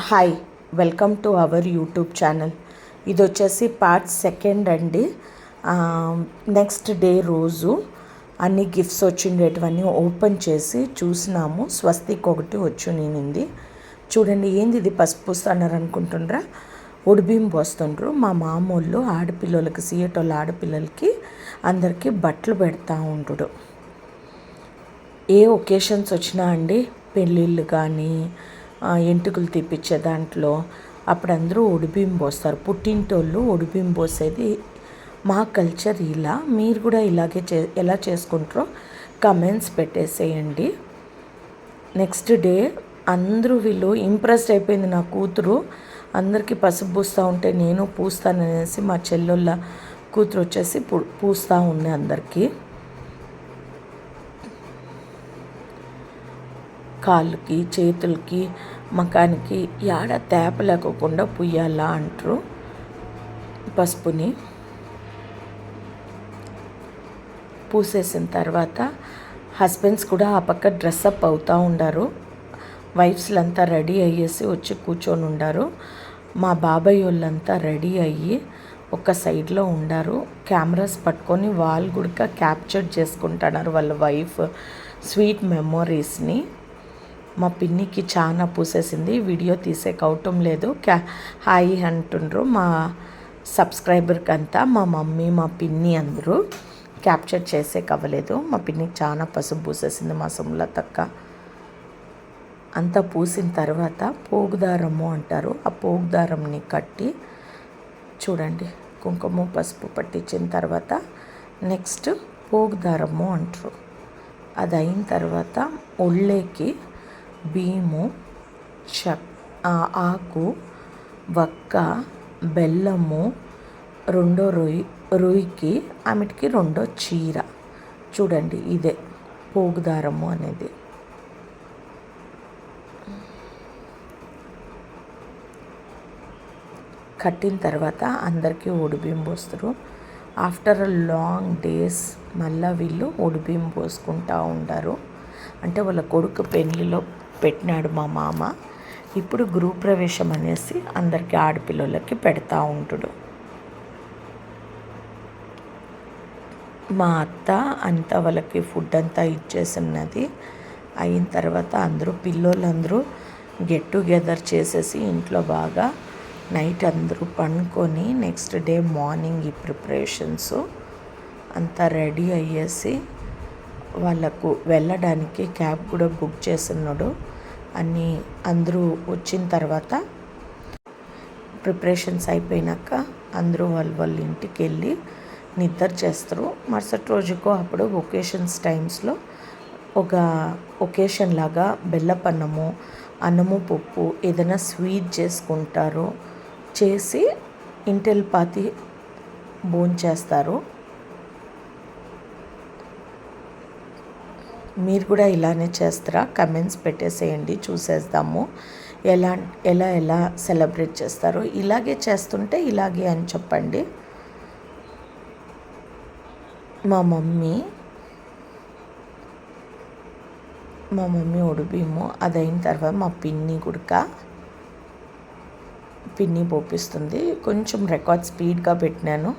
Hi, welcome to our YouTube channel. ఇది వచ్చేసి part second అండి. నెక్స్ట్ డే రోజు అన్ని గిఫ్ట్స్ వచ్చిండేటివన్నీ ఓపెన్ చేసి చూసినాము. స్వస్తిక్ ఒకటి వచ్చింది. చూడండి, ఏంది ఇది పసుపు పూస్తున్నారు అనుకుంటుండ్రా? ఒడిబియ్యం పోస్తుండ్రు. మా మామూళ్ళు ఆడపిల్లలకి, సియేటోళ్ళ ఆడపిల్లలకి అందరికీ బట్టలు పెడతా ఉంటుడు. ఏ ఒకేషన్స్ వచ్చినా అండి, పెళ్ళిళ్ళు కానీ ఎంటుకలు తీపిచ్చే దాంట్లో అప్పుడు అందరూ ఒడిబియ్యం పోస్తారు. పుట్టింటోళ్ళు ఒడిబియ్యం పోసేది మా కల్చర్. ఇలా మీరు కూడా ఇలాగే ఎలా చేసుకుంటారో కమెంట్స్ పెట్టేసేయండి. నెక్స్ట్ డే అందరూ వీళ్ళు ఇంప్రెస్డ్ అయిపోయింది. నా కూతురు అందరికీ పసుపు పూస్తూ ఉంటే నేను పూస్తాననేసి మా చెల్లెళ్ళ కూతురు వచ్చేసి పూస్తూ ఉంది అందరికీ. కాళ్ళకి, చేతులకి, మకానికి యాడ తేప లేకోకుండా పుయ్యాలా అంటారు పసుపుని. పూసేసిన తర్వాత హస్బెండ్స్ కూడా ఆ పక్క డ్రెస్అప్ అవుతూ ఉండారు. వైఫ్స్లంతా రెడీ అయ్యేసి వచ్చి కూర్చొని ఉండారు. మా బాబాయ్ వాళ్ళంతా రెడీ అయ్యి ఒక సైడ్లో ఉండారు. కెమెరాస్ పట్టుకొని వాళ్ళు కూడా క్యాప్చర్ చేసుకుంటున్నారు వాళ్ళ వైఫ్ స్వీట్ మెమొరీస్ని. మా పిన్నికి చాలా పూసేసింది. వీడియో తీసేకి అవటం లేదు. హాయ్ అంటుండ్రు మా సబ్స్క్రైబర్కి అంతా. మా మమ్మీ, మా పిన్ని అందరూ క్యాప్చర్ చేసేకి అవ్వలేదు. మా పిన్నికి చాలా పసుపు పూసేసింది మా సుమలతక్క. అంతా పూసిన తర్వాత పోగుదారము అంటారు. ఆ పోగుదారంని కట్టి చూడండి, కుంకుమ పసుపు పట్టించిన తర్వాత నెక్స్ట్ పోగుదారము అంటారు. అది అయిన తర్వాత ఒళ్ళేకి బియ్యము, ఆకు, వక్క, బెల్లము, రెండో రొయ్యికి ఆమెటికి రెండో చీర. చూడండి, ఇదే పోగుదారము అనేది. కట్టిన తర్వాత అందరికీ ఒడిబియ్యం పోస్తారు. ఆఫ్టర్ అ లాంగ్ డేస్ మళ్ళీ వీళ్ళు ఒడిబియ్యం పోసుకుంటూ ఉంటారు. అంటే వాళ్ళ కొడుకు పెళ్ళిలో పెట్టినాడు మా మామ. ఇప్పుడు గృహప్రవేశం అనేసి అందరికీ ఆడపిల్లలకి పెడతా ఉంటాడు. మా అత్త అంతా వాళ్ళకి ఫుడ్ అంతా ఇచ్చేసినది. అయిన తర్వాత అందరూ పిల్లోళ్ళందరూ గెట్ టుగెదర్ చేసేసి ఇంట్లో బాగా నైట్ అందరూ పండుకొని నెక్స్ట్ డే మార్నింగ్ ఈ ప్రిపరేషన్స్ అంతా రెడీ అయ్యేసి వాళ్ళకు వెళ్ళడానికి క్యాబ్ కూడా బుక్ చేస్తున్నాడు. అన్నీ అందరూ వచ్చిన తర్వాత ప్రిపరేషన్స్ అయిపోయినాక అందరూ వాళ్ళ ఇంటికి వెళ్ళి నిద్ర చేస్తారు. మరుసటి రోజుకో అప్పుడు ఒకేషన్స్ టైమ్స్లో ఒక ఒకేషన్ లాగా బెల్లపన్నము, అన్నము, పప్పు ఏదైనా స్వీట్ చేసుకుంటారు. చేసి ఇంటిల్లిపాతి భోంచేస్తారు. మీరు కూడా ఇలానే చేస్తారా? కమెంట్స్ పెట్టేసేయండి, చూసేద్దాము ఎలా ఎలా సెలబ్రేట్ చేస్తారో. ఇలాగే చేస్తుంటే ఇలాగే అని చెప్పండి. మా మమ్మీ ఒడిబియ్యము అదైన తర్వాత మా పిన్ని పోపిస్తుంది. కొంచెం రికార్డ్ స్పీడ్గా పెట్టినాను.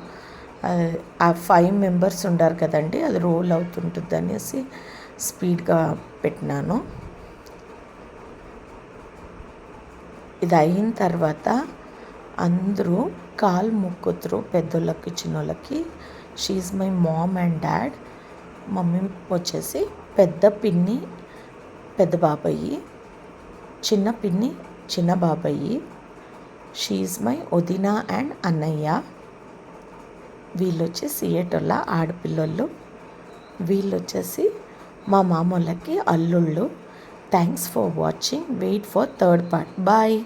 ఆ 5 మెంబర్స్ ఉండారు కదండి, అది రోల్ అవుతుంటుంది అనేసి స్పీడ్గా పెట్టినాను. ఇది అయిన తర్వాత అందరూ కాలు మొక్కుతారు పెద్దోళ్ళకి, చిన్నోళ్ళకి. షీఈ్ my mom and dad. Mummy వచ్చేసి పెద్ద పిన్ని పెద్ద బాబాయి, చిన్న పిన్ని చిన్న బాబాయి. షీఈ్ మై వదిన అండ్ అన్నయ్య. వీళ్ళు వచ్చి సియేటోళ్ళ ఆడపిల్లలు. వీళ్ళు వచ్చేసి మా మామూళ్ళకి అల్లుళ్ళు. Thanks for watching. Wait for third part. Bye.